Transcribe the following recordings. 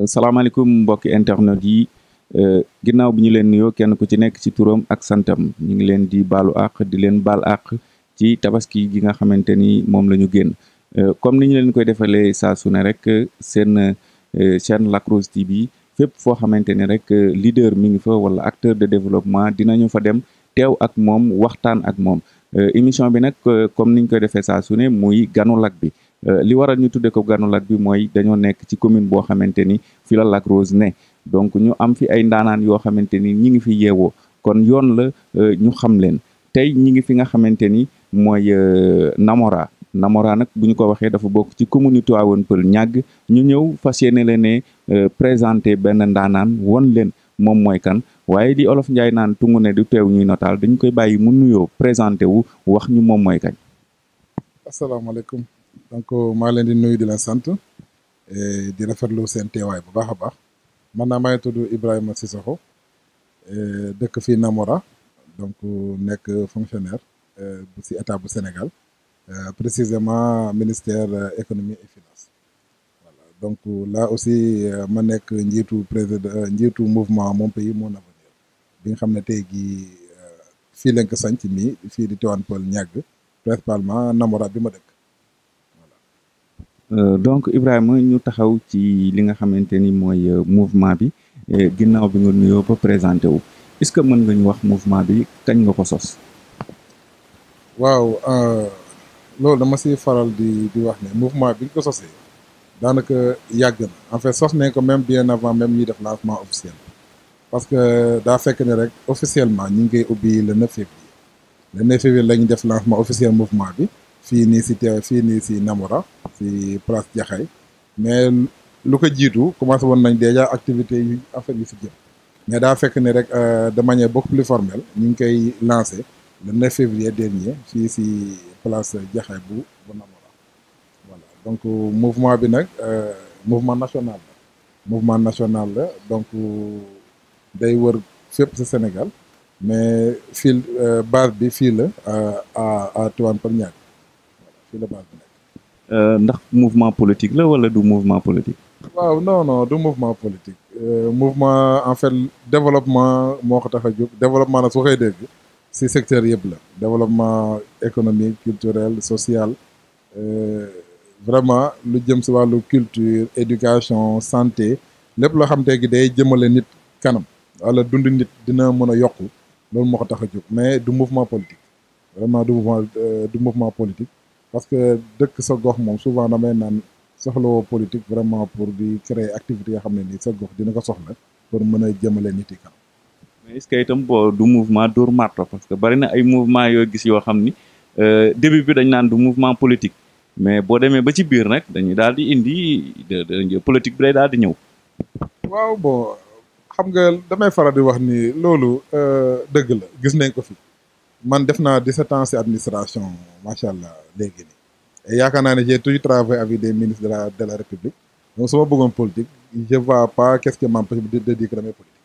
salaamaaleykum mbokki internet yi ginnaaw bi ñu leen nuyoo kenn ku ci nekk ci turam ak santam ñu ngi leen di baalu àq di leen baal àq ci tabaski gi nga xamante ni moom la ñu génn comme ni ñu leen koy defalee saa su ne rek seen chaîne Lac Rose TV fépp foo xamante ni rek leader mi ngi fa wala acteur de développement dinañu fa dem teew ak moom waxtaan ak moom émission bi nag comme niñ koy defee saa su ne muy ganu Lac bi. li waral ñu tudde ko ganu Lac bi mooy dañoo nekk ci commune boo xamante ni fi la Lac Rose ne donc ñu am fi ay ndaanaan yoo xamante ni ñi ngi fi yeewoo kon yoon la ñu xam leen tey ñi ngi fi nga xamante ni mooy Namora nag bu ñu ko waxee dafa bokk ci commune Tivaouane Peulh ñàgg ñu ñëw fas yéene leen ne présenté benn ndaanaan won leen moom mooy kan waaye di olof Njaay naan tungu ne du teew ñuy notaal dañ koy bàyyi mu nuyoo présenté wu wax ñu moom mooy kañ. asalaamaaleykum. donc maa leen di nuyu di leen sant di rafetlu seen teewaay bu baax a baax man naa may tudd Ibrahima Sissoko dëkk fii Namora donc nekk fonctionnaire bu ci état bu Sénégal précisément ministère économie et finance voilà donc là aussi ma nekk njiitu mouvement Mon Pays Mon Avenir bi nga xam ne tey jii fii lañ ko sanc nii fii di Tivaouane Peulh ñàgg principalement Namora bi ma dëkk. donc Ibrahima ñu taxaw ci li nga xamante ni mooy mouvement bi ginnaaw bi nga nuyoo ba présenté wu est-ce que mën nga ñu wax mouvement bi kañ nga ko sos. waaw loolu dama si faral di wax ne mouvement bi nga ko sosee daanaka yàgg na en fait sos nañ ko même bien avant même ñuy def lancement officiel parce que daa fekk ne rek officiellement ñu ngi koy ubbi le 9 février le 9 février la ñu def lancement officiel mouvement bi. fii nii si Namora si place Jaxaay mais lu ko jiitu commencé woon nañ déjà activités yu affaire yu si jëm mais daa fekk ne rek de manière beaucoup plus formelle ñu ngi koy lancé le 9 février dernier fii si place Jaxaay bu Namora voilà donc mouvement bi nag mouvement national la donc day wër fépp si Sénégal mais fii base bi fii la à Tivaouane Peulh ñàkk fii la base bi nekk. ndax mouvement politique la wala du mouvement politique. waaw non du mouvement politique mouvement en fait développement moo ko tax a jóg développement nag su koy dégg si secteur yëpp la développement économique culturel social vraiment lu jëm si wàllu culture éducation santé lépp loo xam te gi day jëmale nit kanam wala dund nit dina mën a yokku loolu moo ko tax a jóg mais du mouvement politique vraiment du mouvement politique. parce que dëkk sa gox moom souvent damay naan soxlawoo politique vraiment pour di créer activité yoo xam ne nii sa gox dina ko soxla pour mën a jëmale nit yi kanam. mais est-ce que itam boo du mouvement dóor marto parce que bari na ay mouvement yoo gis yoo xam ni début bi dañ naan du mouvement politique mais boo demee ba ci biir nag dañuy daal di indi politique bi day daal di ñëw. waaw bon xam nga damay faral di wax ni loolu dëgg la gis nañ ko fi. man def naa 17 ans ci administration macha allah léegi nii yaakaar naa ne j'ai toujours travaillé avec des ministres de la République donc su ma bëggoon politique je vois pas qu'est-ce qui m'empêche de dire que damay politique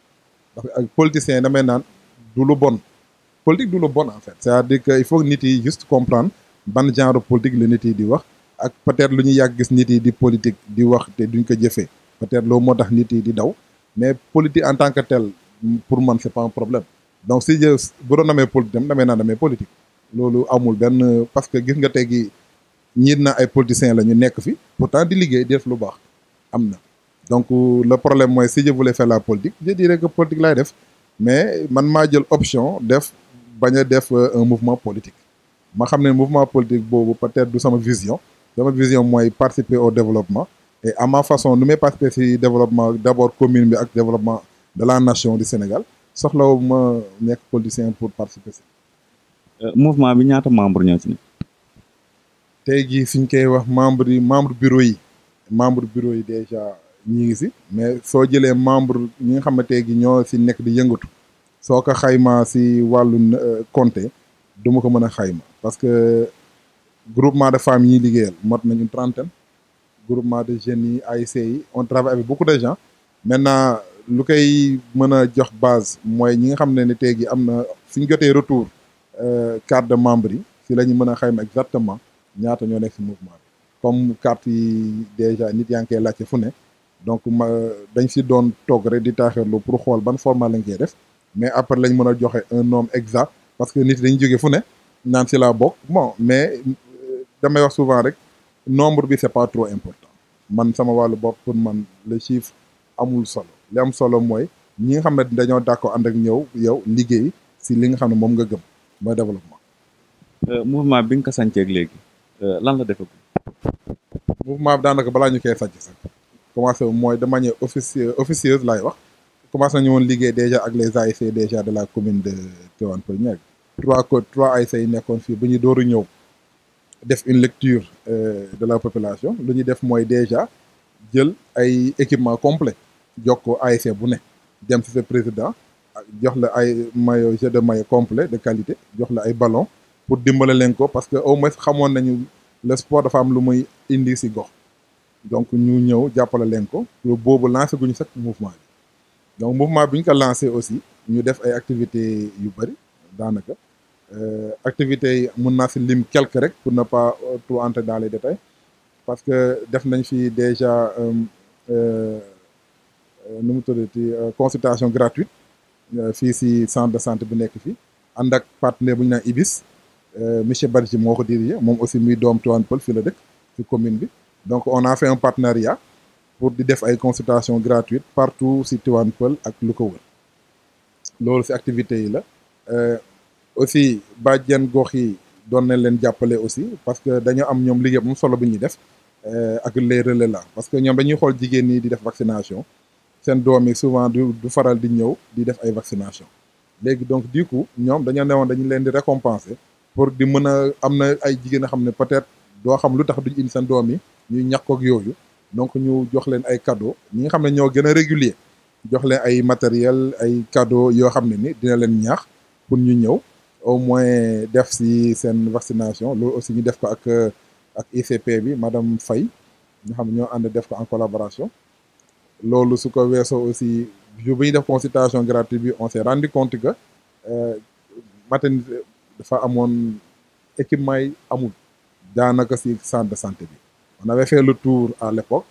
parce que ak politiciens yi damay naan du lu bon politique du lu bon en fait c'est-à-dire que il faut que nit yi juste comprendre ban genre politique la nit yi di wax ak peut-être lu ñu yàgg gis nit yi di politique di wax te duñ ko jëfee peut-être loolu moo tax nit yi di daw mais politique en tant que tel pour man c'est pas un problème. donc si bu doon namee politique tam damay politique loolu amul benn parce que gis nga tey gi ñiit na ay politiciens la ñu nekk fi pourtant di liggéey di def lu baax am na donc le problème mooy si je voulais faire la politique je dirais que politique laay def mais man maa jël option bañ a def un mouvement politique ma xam ne mouvement politique boobu peut-être du sama vision mooy participer au développement et à ma façon nu may participer si développement d'abord commune bi ak développement de la nation du Sénégal soxlawu ma nekk politicien pour participer si. mouvement bi ñaata membre ñoo ci ne. tey jii suñ koy wax membre bureau yi déjà ñi ngi si mais soo jëlee membre ñi nga xam ne tey jii ñoo si nekk di yëngatu soo ko xaymaa si wàllu compter du ma ko mën a xayma parce que groupement de femmes yi ñuy liggéeyal mot nañu 30aine groupement de jeunes yi ASC yi on travaille avec beaucoup de gens maintenant. lu koy mën a jox base mooy ñi nga xam ne tey jii am na suñ jotee retour carte de membre yi si la ñu mën a xayma exactement ñaata ñoo nekk si mouvement bi comme carte yi déjà nit yaa ngi koy laajte fu ne donc dañ si doon toog rek di taaxirlu pour xool ban format lañ koy def mais après lañ mën a joxe un nombre exact parce que nit dañuy jógee fu ne naan si laa bokk bon mais damay wax souvent rek nombre bi c'est pas trop important man sama wàllu bopp pour man le chiffre amul solo li am solo mooy ñi nga xam ne dañoo d'accord ànd ak yow liggéey si li nga xam ne moom nga gëm mooy développement. mouvement bi nga ko sànceeg léegi lan la defagum. mouvement bi daanaka balaa ñu koy sànc sax commencé mooy de manière officieuse laay wax commencé nañu woon liggéey déjà ak les ASC déjà de la commune de Tivaouane Peulh Niaga trois ASC yi nekkoon fii bu ñu dooru ñëw def une lecture de la population lu ñu def mooy déjà jël ay équipement complet jox ko ASC bu ne dem ci sa président jox la ay maillot jeu de maillot complet de qualité jox la ay ballon pour dimbale leen ko parce que au moins xamoon nañu le sport dafa am lu muy indi ci gox donc ñu ñëw jàppale leen ko boobu lancé guñu sax mouvement bi donc mouvement bi ñu ko lancé aussi ñu def ay activités yu bëri daanaka activités yi mun naa ci lim quelque rek pour ne pas trop entrer dans les détails parce que def nañ fi déjà nu mu tuddati consultation gratuite fii ci centre de santé bu nekk fii ànd ak partenaire bu ñu naan IBIS monsieur Badji moo ko dirigé moom aussi muy doom Tivaouane Peulh fii la dëkk ci commune bi donc on a fait un partenariat pour di def ay consultation gratuite partout ci Tivaouane Peulh ak lu ko wër loolu ci activités yi la aussi bàjjen gox yi doon nañ leen jàppale aussi parce que dañoo am ñoom liggéey bu mu solo bi ñuy def ak les relais là parce que ñoom dañuy xool jigéen ñi di def vaccination seen doom yi souvent du faral di ñëw di def ay vaccination léegi donc du coup ñoom dañoo newoon dañu leen di récompenser pour di mën a am na ay jigéen a xam ne peut-être doo xam lu tax duñ indi seen doom yi ñuy ñàkkook yooyu donc ñu jox leen ay cadeau ñi nga xam ne ñoo gën a régulier jox leen ay matériel ay cadeau yoo xam ne ni dina leen ñaax pour ñu ñëw au moins def ci seen vaccination loolu aussi ñu def ko ak ICP bi madame Faye nga xam ne ñoo ànd def ko en collaboration loolu su ko weesoo aussi jour bi ñu def consultation gratuite bi on s'est rendu compte que maternité dafa amoon équipement yi amul daanaka ci centre de santé bi on avait fait le tour à l'époque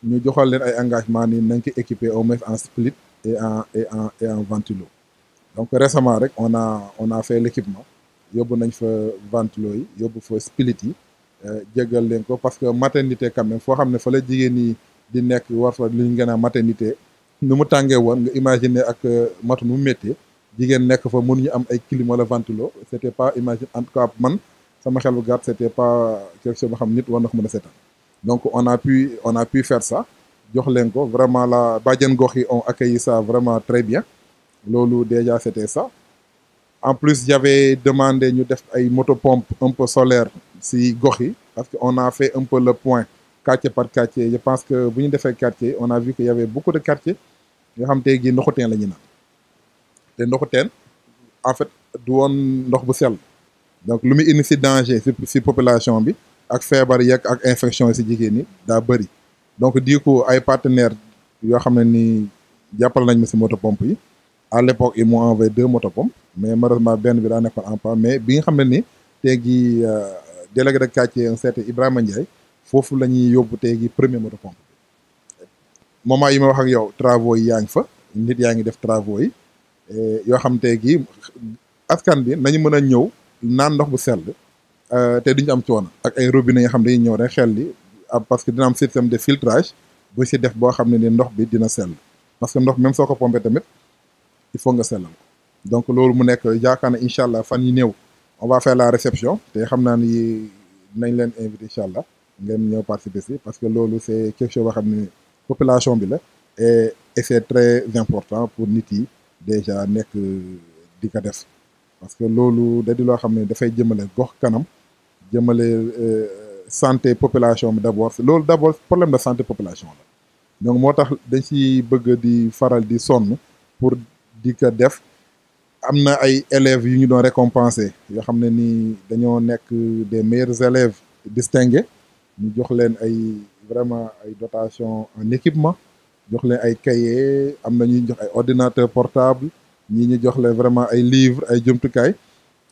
ñu joxal leen ay engagement ni nañ ko équiper au moins en split et en ventilo donc récemment rek on a fait l'équipement yóbbu nañ fa ventilo yi yóbbu fa split yi jégal leen ko parce que maternité quand même foo xam ne fa la jigéen ñi di nekk war fa li ñu gën a maternité nu mu tàngee woon nga imaginer ak matu nu mu méttee jigéen nekk fa mënuñu am ay clim wala ventilo c'était pas imagine en tout cas man sama xel bu gàtt c'était pas quelque chose boo xam nit war na ko mën a seetaan donc on a pu faire ça jox leen ko vraiment la bàjjen gox yi ont accueilli ça vraiment très bien loolu déjà c'était ça en plus j'avais demandé ñu def ay motopompe un peu solaire si gox yi parce que on a fait un peu le point quartier par quartier je pense que bu ñu defee quartier on a vu qu'il y avait beaucoup de quartiers yoo xam tey jii ndoxu teen la ñu naan te ndoxu teen en fait du woon ndox bu sell donc lu muy indi si danger si population bi ak feebar yeeg ak infection yi si jigéen ñi daa bëri donc du coup ay partenaires yoo xam ne ni jàppal nañ ma si motopompe yi à l'époque ils m'ont envoyé 2 motopompes mais malheureusement benn bi daa nekkoon en panne mais bi nga xam ne ni tey jii délégué de quartier un certain Ibrahima Ndiaye foofu la ñuy yóbbu tey jii premier motopompe bi moment yi ma wax ak yow travaux yi yaa ngi fa nit yaa ngi def travaux yi yoo xam tey jii askan bi nañu mën a ñëw naan ndox bu sell te duñu am coono ak ay robinet yoo xam dañuy ñëw rek xel li parce que dina am système de filtrage bu si def boo xam ne ni ndox bi dina sell parce que ndox même soo ko pompé tamit il faut nga sellal ko donc loolu mu nekk yaakaar na incha allah fan yi néew on va faire la réception te xam naa ni nañ leen invité incha allah ngeen ñëw participer si parce que loolu c'est quelque chose boo xam ne population bi la et c'est très important pour nit yi déjà nekk di ko def parce que loolu da di loo xam ne dafay jëmale gox kanam jëmale santé population bi d'abord loolu d'abord problème de santé population la donc moo tax dañ ci bëgg di faral di sonn pour di ko def am na ay élèves yu ñu doon récompenser yoo xam ne ni dañoo nekk des meilleurs élèves distingués ñu jox leen ay vraiment ay dotation en équipement jox leen ay cahiers am na ñuy jox ay ordinateur portable ñii ñu jox leen vraiment ay livres ay jumtukaay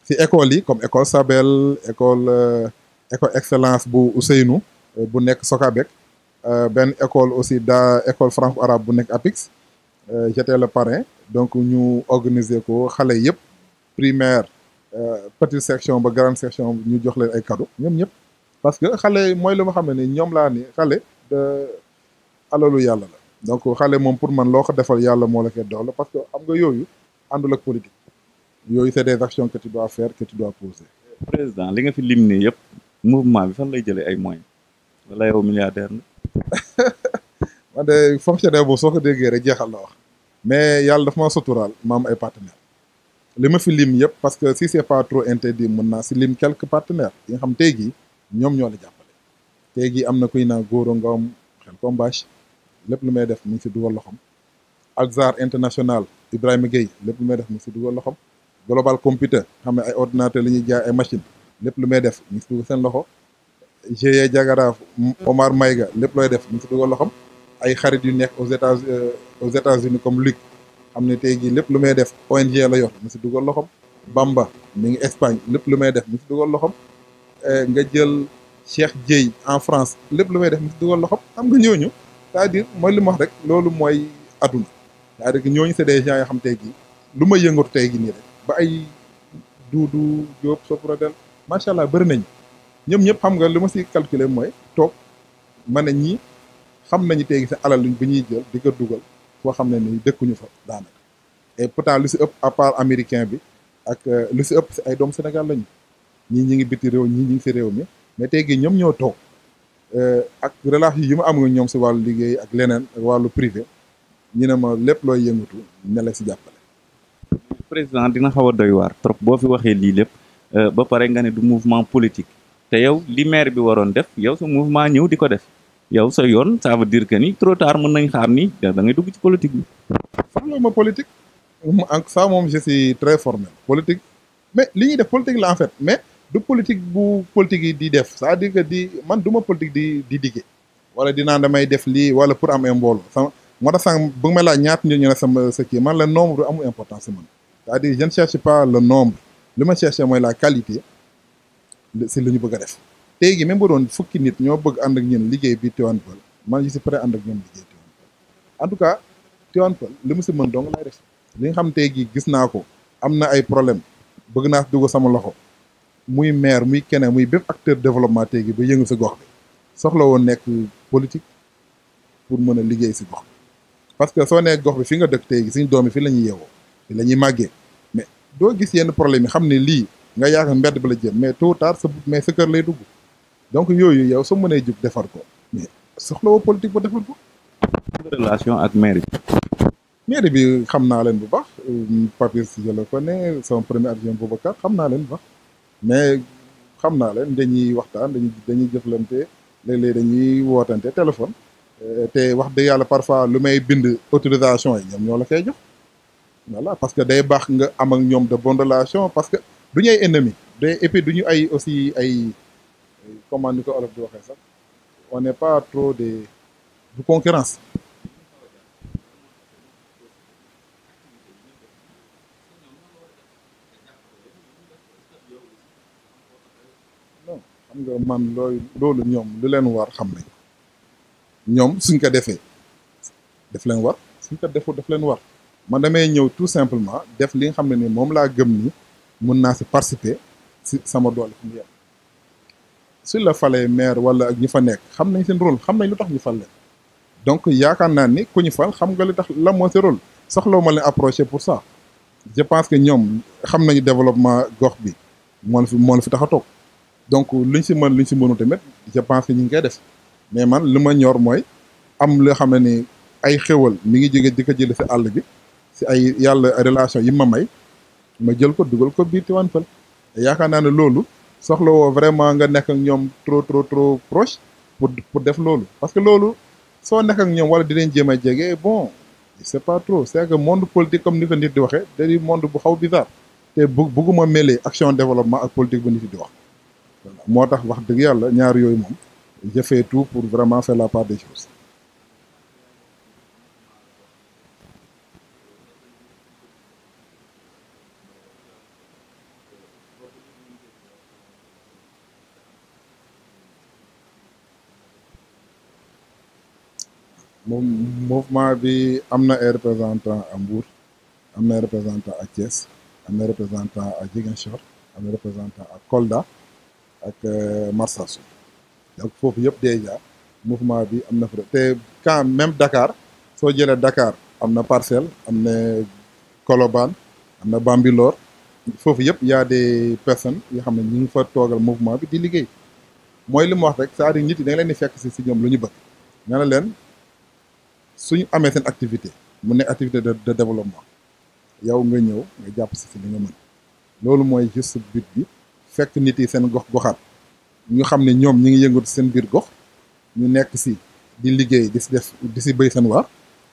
ci écoles yi comme école Sabel école excellence bu Ousseynou bu nekk Sokabek benn école aussi école franco-arabe bu nekk APIX. J'étais le parrain donc ñu organiser ko xale yëpp primaire petite section ba grande section ñu jox leen ay cadeau ñoom ñëpp parce que xale mooy lu ma xam ne ni ñoom laa ni xale de alalu yàlla la donc xale moom pour man loo ko defal yàlla moo la koy doxal parce que xam nga yooyu àndul ak politique yooyu c'est des actions que tu dois faire que tu dois poser. président li nga fi lim nii yëpp mouvement bi fan lay jëlee ay moyens wala yow milliardaire na. man de fonctionnaire boobu soo ko déggee rek jeexal la wax mais yàlla dafa ma suturaal ma am ay partenaires li ma fi lim yëpp parce que si c'est pas trop interdit mën naa si lim quelques partenaires yi nga xam tey jii ñoom ñoo la jàppale tey jii am na kuy naa Goro Ngom xel Kombache lépp lu may def mu ngi si dugal loxoom Alzar international Ibrahima Gueye lépp lu may def mu ngi si dugal loxoom Global Computer xam ne ay ordinateur la ñuy jaay ay machine lépp lu may def mu ngi si dugal seen loxo GIE Diagara Omar Maïga lépp looy def mu ngi si dugal loxoom ay xarit yu nekk aux États-Unis comme Luc xam ne tey jii lépp lu may def ONG la yor mu si dugal loxom Bamba mi ngi Espagne lépp lu may def mu si dugal loxom nga jël Cheikh Dieye en France lépp lu may def mu si dugal loxom xam nga ñooñu c'est-à-dire mooy li ma wax rek loolu mooy adduna c'est-à-dire que ñooñu c'est des gens yoo xam tey jii lu ma yëngatu tey jii nii rek ba ay Doudou Diop Sopradel macha allah bëri nañu ñoom ñëpp xam nga li ma si calculer mooy toog ma ne ñii xam nañu tey sa alal luñ bi ñuy jël di ko dugal foo xam ne ni dëkkuñu fa daanaka et pourtant lu si ëpp à part américain bi ak lu si ëpp si ay doom Sénégal lañu ñii ñi ngi biti réew ñii ñi ngi si réew mi mais tey jii ñoom ñoo toog ak relation yi ma am nga ñoom si wàllu liggéey ak leneen ak wàllu privé ñu ne ma lépp looy yëngatu ne la si jàppale. président dina xaw a doy waar trop boo fi waxee lii lépp ba pare nga ne du mouvement politique te yow li maire bi waroon def yow sa mouvement ñëw di ko def. yow sa yoon ça veut dire que ni trop tard mën nañ xaar ni da ngay dugg ci politique bi. farloo ma politique en ça moom je suis très formel politique mais li ñuy def politique la en fait mais du politique bu politique yi di def c'est-à-dire que di man du ma politique di diggee wala di naan damay def lii wala pour am ay mbooloo sama moo tax sànq bu ma laaj ñaata ñu ne sama sa kii man le nombre du amul importance si man c'est-à-dire je ne cherche pas le nombre li ma cherche mooy la qualité si li ñu bëgg a def. tey gi même bu doon fukki nit ñoo bëgg ànd ak ñun liggéey bi Tivaouane Peulh man je suis prêt ànd ak ñoom liggéey Tivaouane Peulh en tout cas Tivaouane Peulh li mu si mën dong lay def li nga xam tey gi gis naa ko am na ay problème bëgg naa dugg sama loxo muy maire muy keneen muy bépp acteur développement tey gi ba yëngu si gox bi soxla woon nekk politique pour mën a liggéey si gox bi parce que soo nekk gox bi fi nga dëkk tey gi suñ doom yi fi la ñuy yeewoo fi la ñuy màggee mais doo gis yenn problème yi xam ne lii nga yaakaar mbedd ba la jëm mais tôt ou tard sa kër lay dugg donc yooyu yow soo mënee jug defar ko mais soxla woo politique ba defar ko. relation ak maire bi. maire bi xam naa leen bu baax Papis je le connais son premier adjoint Boubacar xam naa leen bu baax mais xam naa leen dañuy waxtaan dañuy jëflante léeg-léeg dañuy wootante téléphone te wax dëgg yàlla parfois lu may bind autorisation yi ñoom ñoo la koy jox voilà parce que day baax nga am ak ñoom de bonnes relations parce que du ñu ay ennemis et puis du ñu ay aussi ay. Comment ni ko olof di waxee sax on n'est pas trop de concurrence non xam nga man loolu ñoom lu leen war xam nañ ñoom suñ ko defee daf leen war suñ ko deful daf leen war man damay ñëw tout simplement def li nga xam ne ni moom laa gëm ni mun naa si participer si sama doole fi mu yem su la falee maire wala ak ñi fa nekk xam nañ seen rôle xam nañ lu tax ñu fal leen donc yaakaar naa ni ku ñu fal xam nga li tax la moo seen rôle soxlawu ma leen approcher pour ça je pense que ñoom xam nañu développement gox bi moo la fi tax a toog donc luñ si mën luñ si mënu tamit je pense que ñu ngi koy def mais man li ma ñor mooy am loo xam ne ni ay xéwal mi ngi jóge di ko jële si àll bi si ay yàlla relation yi ma may ma jël ko dugal ko biir Tivaouane Peulh yaakaar naa ne loolu soxla woo vraiment nga nekk ak ñoom trop proche pour def loolu parce que loolu soo nekk ak ñoom wala di leen jéem a jege bon c'est pas trop c'est que monde politique comme ni ko nit di waxee da di monde bu xaw bizarre te bëgguma mêler action développement ak politique bu nit di wax moo tax wax dëgg yàlla ñaar yooyu moom je fais tout pour vraiment faire la part des choses. moom mouvement bi am na ay représentants à Mbour, am na ay représentants à Thiès, am na représentant à Ziguinchor, am na représentant à Kolda ak Marsassoum. Donc foofu yëpp déjà mouvement bi am na fa te quand même Dakar soo jëlee Dakar am na Parcelles, am na Colobane, am na Bambilor, foofu yëpp y a des personnes yoo xam ne ñu ngi fa toogal mouvement bi di liggéey. mooy li mu wax rek c'est-à-dire nit yi da nga leen di fekk si ñoom lu ñu bëgg nga ne leen suñu amee seen activité mu ne activité de développement yow nga ñëw nga jàpp si li nga mën loolu mooy juste but bi fekk nit yi seen goxaat ñu xam ne ñoom ñi ngi yëngatu seen biir gox ñu nekk si di liggéey di si def di si béy seen waar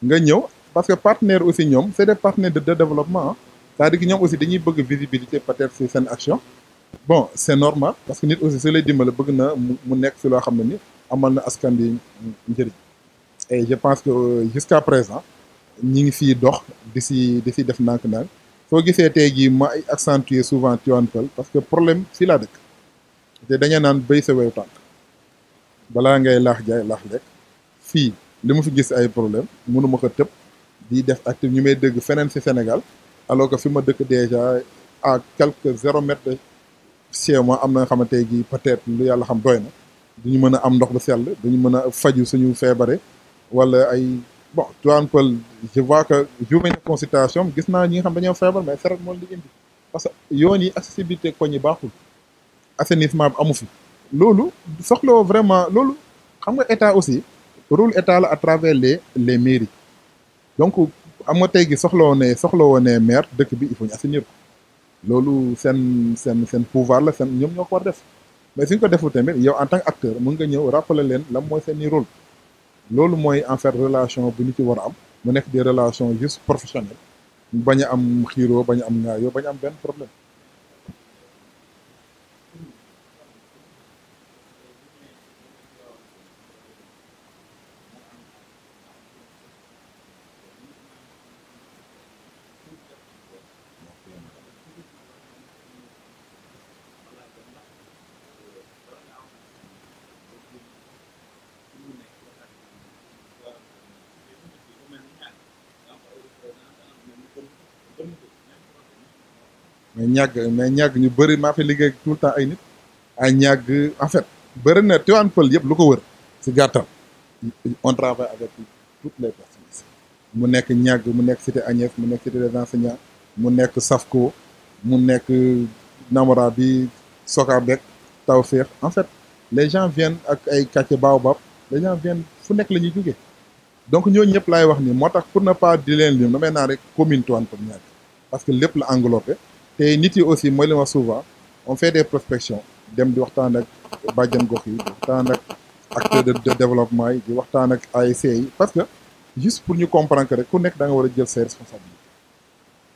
nga ñëw parce que partenaires aussi ñoom c'est des partenaires de développement c'est-à-dire que ñoom aussi dañuy bëgg visibilité peut-être si seen action. Bon c'est normal parce que nit aussi su lay dimbale bëgg na mu nekk si loo xam ne ni amal na askan bi njëriñ et je pense que jusqu'à présent ñi ngi fii dox di si def ndànk-ndànk soo gisee tey jii ma ay accentuer souvent Tivaouane Peulh parce que problème fii laa dëkk te dañu naan béy sa wew tànk balaa ngay laax jaay laax lekk fii li mu fi gis ay problème mënu ma ko tëb di def active ñu may dégg feneen si Sénégal alors que fi ma dëkk déjà à quelques 0 mètre de chez moi am na nga xamante gi peut-être lu yàlla xam doy na duñu mën a am ndox bu sell duñu mën a faju suñu feebare wala ay bon Tivaouane Peulh je vois que jour nañu consultation gis naa ñi nga xam dañoo feebar mais saret moo li indi parce que yoon yi accessibilité koñ yi baaxul assainissement bi amu fi loolu soxlawoo vraiment loolu xam nga état aussi rôle état la à travers les mairies donc am nga tey gi soxlawoo ne maire dëkk bi il faut ñu assainir ko loolu seen pouvoir la seen ñoom ñoo ko war def mais suñ ko deful tamit yow en tant que acteur mën nga ñëw rappeler leen lan mooy seeni rôle loolu mooy en fait relation bu ñu ci war a am mu nekk des relations juste professionnelles bañ a am xiiroo bañ a am ŋaayoo bañ a am benn problème. mais ñàgg ñu bëri maa fi liggéey tout le temps ay nit ay ñàgg en fait bëri na Tivaouane Peulh yëpp lu ko wër si gàttal on travaille avec toutes les personnes ici mu nekk ñàgg mu nekk cité Agnès mu nekk cité des enseignants mu nekk Safco mu nekk Namora bi Sokabek Tawfekh en fait les gens viennent ak ay quartier Baobab les gens viennent fu nekk la ñuy jógee donc ñooñu ñëpp laay wax ni moo tax pour ne pas di leen lim damay naa rek commune Tivaouane Peulh ñàgg parce que lépp la englobé te nit yi aussi mooy li ma souvent on fait des prospections dem di waxtaan ak bàjjan gox yi di waxtaan ak acteurs de développement yi di waxtaan ak ASC yi parce que juste pour ñu comprendre que rek ku nekk da nga war a jël ses responsabilités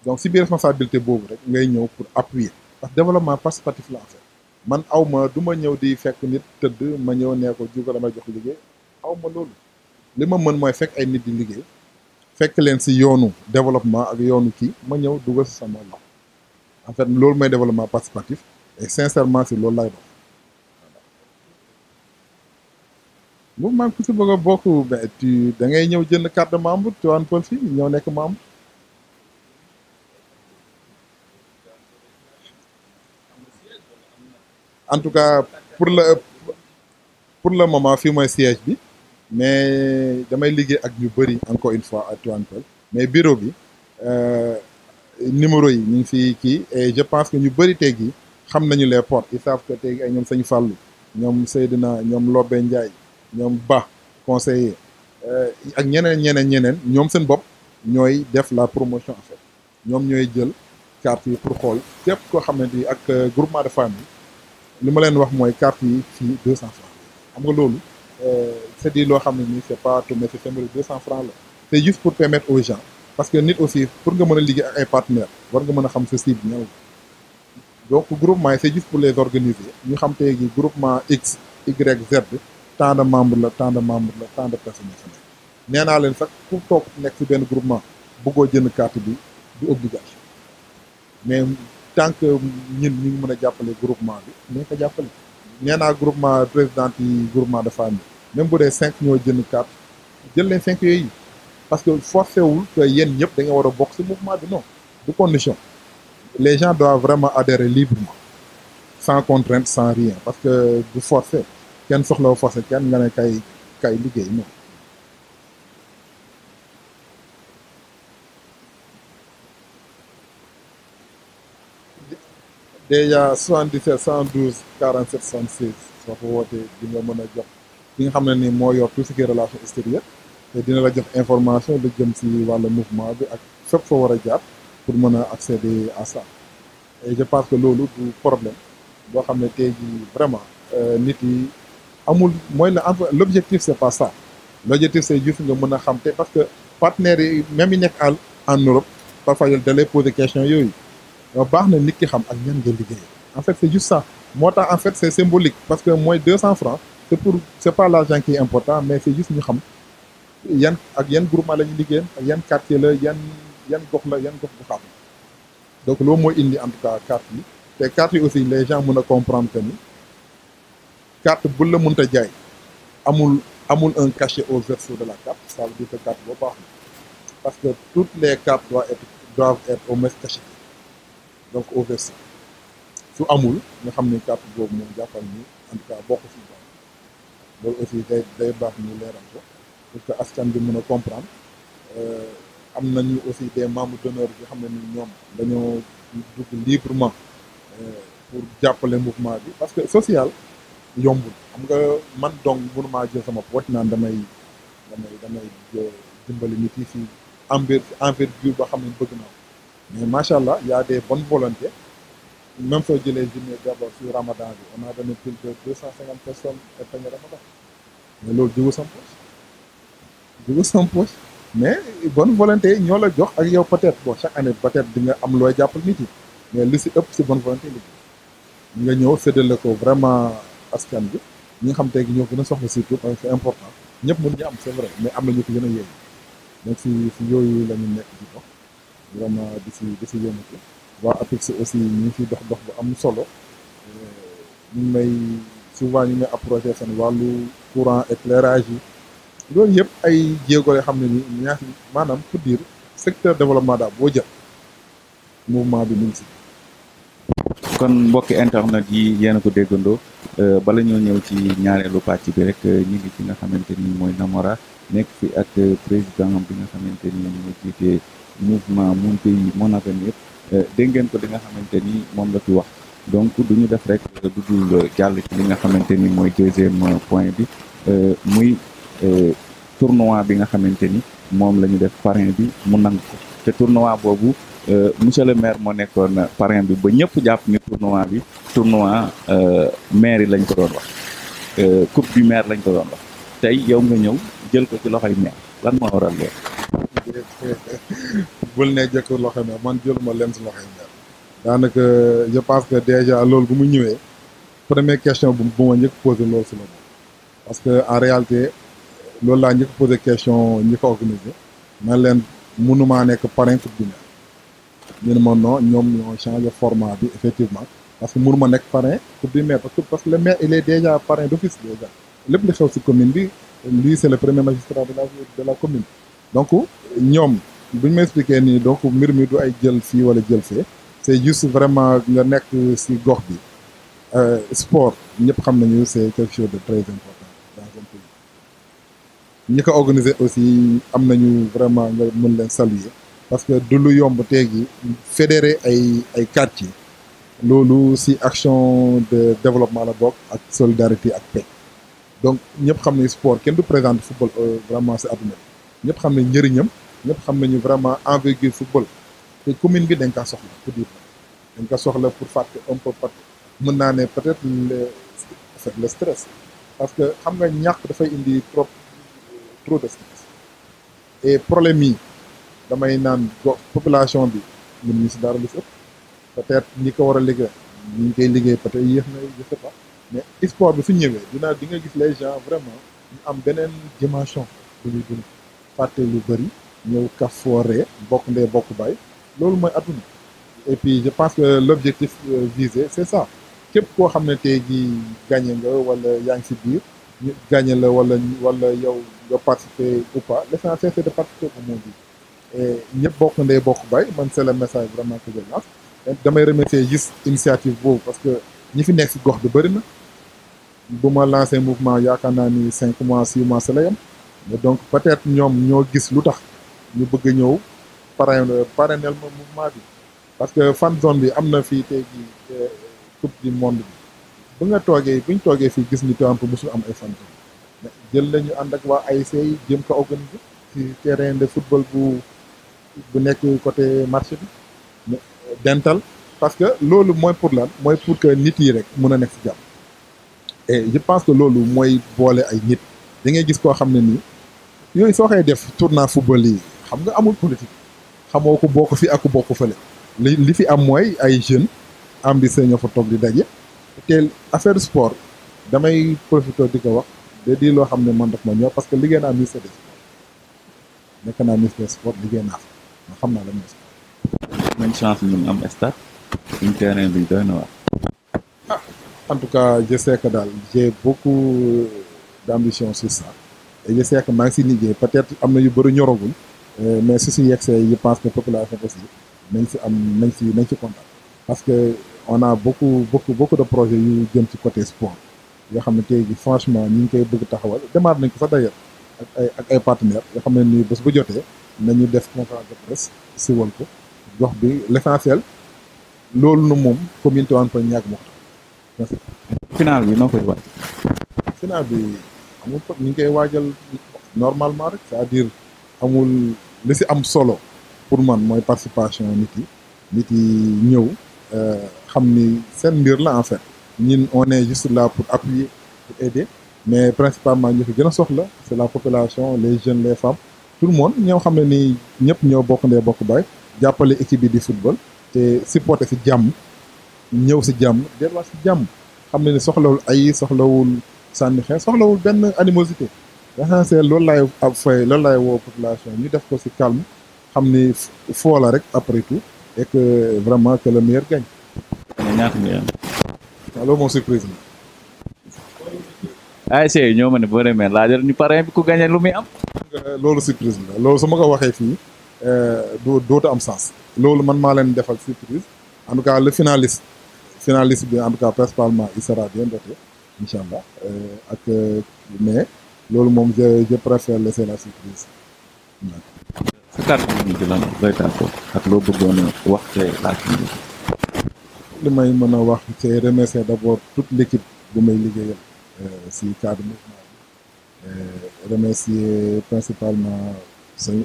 donc si biir responsabilité boobu rek ngay ñëw pour appuyer parce que développement participatif la en fait man aw ma du ma ñëw di fekk nit tëdd ma ñëw nee ko juga damay jox liggéey aw ma loolu li ma mën mooy fekk ay nit di liggéey fekk leen si yoonu développement ak yoonu kii ma ñëw dugal si sama loxo en fait loolu mooy développement participatif et sincèrement si loolu lay dox mouvement ku si bëgg a bokk ben tu da ngay ñëw jënd carte de membre Tivaouane Peulh fii ñëw nekk membre en tout cas pour le moment fii mooy siège bi mais damay liggéey ak ñu bëri encore une fois à Tivaouane Peulh mais bureau bi numéro yi ñu ngi fi kii et je pense que ñu bëri tey gi xam nañu les portes ils savent que tey ay ñoom Sëñ Fallou ñoom Seydina ñoom Lobé Ndiaye ñoom Ba conseiller ak ñeneen ñoom seen bopp ñooy def la promotion en fait ñoom ñooy jël carte yi pour xool képp koo xamante ni ak groupement de famille li ma leen wax mooy carte yi fii 200 francs xam nga loolu c'est dit loo xam ne nii c'est pas tout mais c'est 200 francs la c'est juste pour permettre aux gens parce que nit aussi pour nga mën a liggéey ak ay partenaires war nga mën a xam sa cible ñan la donc groupement yi c'est juste pour les organiser ñu xam tey gi groupement X Y Z tant de membres la tant de personnes yi fa nekk nee naa leen sax ku toog nekk ci benn groupement bëggoo jënd carte bi du obligation mais tant que ñun ñu ngi mën a jàppale groupement bi nañ ko jàppale nee naa groupement président yi groupement de famille même bu dee 5 ñoo jënd carte jël leen 5 yooyu parce que forcé wul que yéen ñëpp da nga war a bokk ci mouvement bi non du condition les gens doivent vraiment adhérer librement sans contrainte sans rien parce que du forcé kenn soxla forcé kenn nga ne kay liggéey non. déjà 77 112 47 76 soo ko wootee di nga mën a jox ki nga xam ne ni moo yor tout ce qui est relation extérieure te dina la jox information lu jëm ci wàllu mouvement bi ak fépp foo war a jaar pour mën a accéder à ça et je pense que loolu du problème boo xam ne tey jii vraiment nit yi amul mooy la l'objectif c'est pas ça l'objectif c'est juste nga mën a xam te parce que partenaires yi même yi nekk en Europe parfois da lay poser question yooyu yow baax na nit ki xam ak ñan nga liggéey en fait c'est juste ça moo tax en fait c'est symbolique parce que mooy 200 francs c'est pas l'argent qui est important mais c'est juste ñu xam yan ak yan groupement la ñu liggéeyal ak yan quartier la yan gox la yan gox bu xam donc loolu mooy indi en tout cas carte yi te carte yi aussi les gens mën a comprendre que ni carte bu la mënta jaay amul un cachet au verso de la carte ça veut dire que carte boo baax na parce que toutes les cartes doivent être au moins cachetées donc au verso su amul nga xam ne carte boobu moom jàppal ni en tout cas bokk ci baax loolu aussi day baax ñu leeral ko pour que askan bi mën a comprendre am nañu aussi des membres d'honneur yoo xam ne ni ñoom dañoo dugg librement pour jàppale mouvement bi parce que social yombul xam nga man donc mënumaa jël sama poche naan damay dimbali nit yi fii envergure boo xam ne bëgg naa mais macha allah y a des bonnes volontés même soo jëlee journée d'abord sur Ramadan bi on a donné plus de 250 personnes épargne Ramadan mais loolu jógu sam poche mais bonne volonté ñoo la jox ak yow peut-être bon chaque année peut-être di nga am looy jàppal nit yi mais li si ëpp si bonne volonté li nga ñëw séddale ko vraiment askan bi ñi nga xam tey ñoo gën a soxla surtout parce que c'est important ñëpp mën ñu am c'est vrai mais am na ñu ko gën a yéeg donc si yooyu la ñu nekk di dox vraiment di si yëngatu waa APEX aussi ñu ngi fiy dox bu am solo ñu may souvent ñu may approché seen wàllu courant éclairage yi loolu yëpp ay jéego yoo xam ne ni maanaam pour dire secteur développement daal boo jël mouvement bi mu ngi si. kon mbokki internet yi yéen a ko déggandoo bala ñoo ñëw ci ñaareelu pàcc bi rek ñu ngi fi nga xamante ni mooy Namora nekk fi ak président bi nga xamante ni moo jiite mouvement Mon Pays Mon Avenir dégg ngeen ko li nga xamante ni moom la fi wax donc du ñu def rek du dul jàll ci li nga xamante ni mooy deuxième point bi muy tournoi bi nga xamante ni moom la ñu def parrain bi mu nangu ko te tournoi boobu monsieur le maire moo nekkoon parrain bi ba ñëpp jàpp ni tournoi maire yi lañ ko doon wax coupe du maire lañ ko doon wax tey yow nga ñëw jël ko ci loxoy maire lan moo waral loolu. bul ne jëkkër loxoy maire man jëluma leen si loxoy maire daanaka je pense que déjà loolu bu mu ñëwee première question bu ma njëkk posé loolu si la parce que en réalité loolu laa njëkk posé question ñi ko organisé man leen mënumaa nekk parrain coupe du maire ñu ne ma non ñoom ñoo changé format bi effectivement parce que mënuma nekk parrain coupe du maire parce que le maire il est déjà parrain d'office déjà lépp li xew si commune bi lui c'est le premier magistrat de la commune donc ñoom bu ñu ma expliqué nii donc mbir mi du ay jël fii wala jël fee c'est juste vraiment nga nekk si gox bi sport ñëpp xam nañu c'est quelque chose de très important dans un pays ñi ko organiser aussi am nañu vraiment nga mën leen saluer parce que du lu yomb tey gi fédérer ay quartier loolu si action de développement la bokk ak solidarité ak paix donc ñëpp xam ne sport kenn du présente football vraiment si àdduna bi ñëpp xam ne njëriñam ñëpp xam nañu vraiment envergure football te commune bi dañ kaa soxla pour dire dañ ko soxla pour fàtte un peu mën naa ne peut-être le stress parce que xam nga ñàkk dafay indi trop de stress et problème yi damay naan population bi mënuñu si dara lu si ëpp peut-être ñi ko war a liggéey ñi ngi koy liggéey peut-être yéex na je sais pas mais sport bi su ñëwee di nga gis les gens vraiment ñu am beneen dimension bu ñuy dund fàtte lu bëri ñëw kafooree bokk ndee bokk baay loolu mooy adduna et puis je pense que l'objectif visé c'est ça képp koo xam ne tey jii gagné nga wala yaa ngi si biir ñu gagné la wala yow nga participer ou pas l'essentiel c'est de participer comme on dit et ñëpp bokk ndey bokk bay man c'est le message vraiment que je lance damay remercier gis initiative boobu parce que ñi fi nekk si gox bi bëri na bu ma lancé mouvement yaakaar naa ni 5 mois 6 mois sa la yem donc peut-être ñoom ñoo gis lu tax ñu bëgg a ñëw parrainel ma mouvement bi parce que fan zone bi am na fii tey jii coupe du monde bi bu nga toogee bu ñu toogee fii gis ni Tivaouane Peulh mosul am ay fan zone jël nañu ànd ak waa ASC yi jëm ko organiser ci terrain de football bu nekk côté marché bi dental parce que loolu mooy pour lan mooy pour que nit yi rek mun a nekk si jàmm et je pense que loolu mooy boole ay nit da ngay gis koo xam ne nii yooyu soo koy def tournoi football yi xam nga amul politique xamoo ko bokk fi ak ku bokk fële li fi am mooy ay jeunes ambitieux ñoo fa toog di daje te affaire sport damay profité di ko wax da di loo xam ne man daf ma ñor parce que liggéey naa ministère des sports nekk naa ministère des sports liggéey naa fa ma xam naa la mooy sport. même chance ñun am stade suñ terrain bi doy na waar. En tout cas je sais que daal j'ai beaucoup d'ambition sur ça et je sais que maa ngi si liggéey peut-être am na yu bëri ñoragul mais su si yegsee je pense que population aussi nañ si am nañ si kontaan parce que on a beaucoup de projets yu jëm ci côté sport yoo xam ne tey jii franchement ñu ngi koy bëgg taxawal démarré nañ ko sax d'ailleurs ak ay partenaires yoo xam ne nii bés bu jotee nañu def conférence de presse siwal ko gox bi l'essentiel loolu na moom commune Tivaouane Peulh ñàkk moo tax. final bi noo koy waaj. final bi amul ñu ngi koy waajal normalement rek c'est-à-dire amul li si am solo pour man mooy participation nit yi ñëw xam ni seen mbir la en fait ñun on est juste là pour appuyer pour aider mais principalement ñu fi gën a soxla c'est la population les jeunes les femmes tout le monde ñoo xam ne nii ñëpp ñoo bokk ndee bokk baay jàppale équipe bi di football te supporter si jàmm ñëw si jàmm delluwaat si jàmm xam ne ni soxlawul ay soxlawul sànni xeex soxlawul benn animosité l'essentiel loolu laay ab fay loolu laay woo population ñu def ko si calme xam ni foo la rek après tout et que vraiment que le meilleur gagne. ñaata nga am. waaw loolu moom surprise la. ASC yi ñoo ma ne boo demee laajal ñu parrain bi ku gagné lu muy am. loolu surprise la loolu su ma ko waxee fii dootu am sens loolu man maa leen defal surprise en tout cas le finaliste bi en tout cas principalement il sera bien doté incha allah ak mais loolu moom je préfère laisser la surprise. sa kàddu gi ñu lan doy tàggoo ak loo bëggoon a wax te laaj li may mën a wax c'est remercier d'abord toute l'équipe bu may liggéeyal si cadre mouvement bi remercier principalement sëñ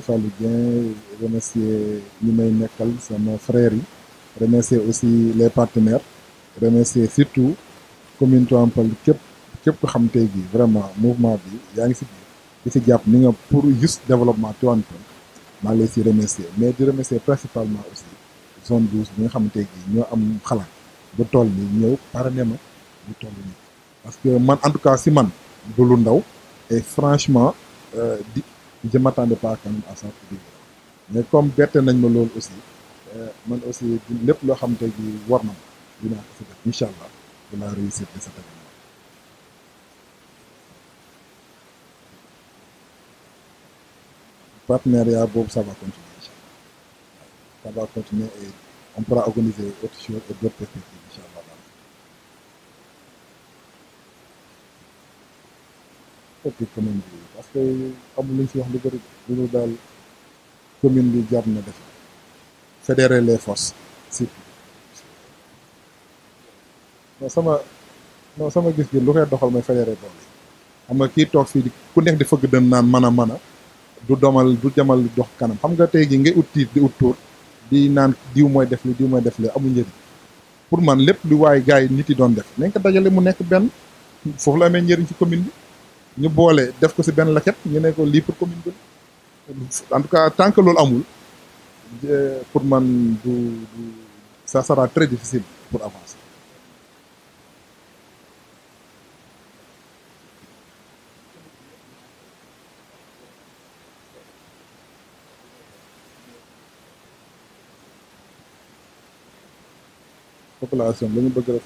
Fallou Dieng remercier ñi may nekkal sama frères yi remercier aussi les partenaires remercier surtout commune Tivaouane Peulh képp ko xam tey jii vraiment mouvement bi yaa ngi si biir di si jàpp ni nga pour juste développement Tivaouane Peulh maa ngi lay si remercier mais di remercier principalement aussi zone 12 bi nga xam tey jii ñoo am xalaat bu toll ni ñëw parrainé ma bu toll nii parce que man en tout cas si man du lu ndaw et franchement je m'attendais pas quand même à ça mais comme bette nañ ma loolu aussi man aussi lépp loo xam tey jii war na ma dinaa ko si def incha allah de la réussite de cet événement. Partenariat boobu ça va continuer incha allah ça va continuer et on pourra organiser autre chose et d'autres perspectives incha allah. pour commune bi parce que amul lu ñu si wax lu bëri lu daal commune bi jar na def fédérer les forces surtout non sama gis gi lu koy doxal mooy fédérer doole xam nga kii toog fii ku nekk di fëgg dën naan mën a du demal dox kanam xam nga tey gi ngay ut tiit di ut tuur di naan diw mooy def li amul njëriñ pour man lépp lu waaye gars yi nit yi doon def nañ ko dajale mu nekk benn foofu la amee njëriñ ci commune bi ñu boole def ko ci benn laket ñu ne ko lii pour commune bi en tout cas tant que loolu amul pour man du ça sera très difficile pour avancer. population la ñu bëgg rek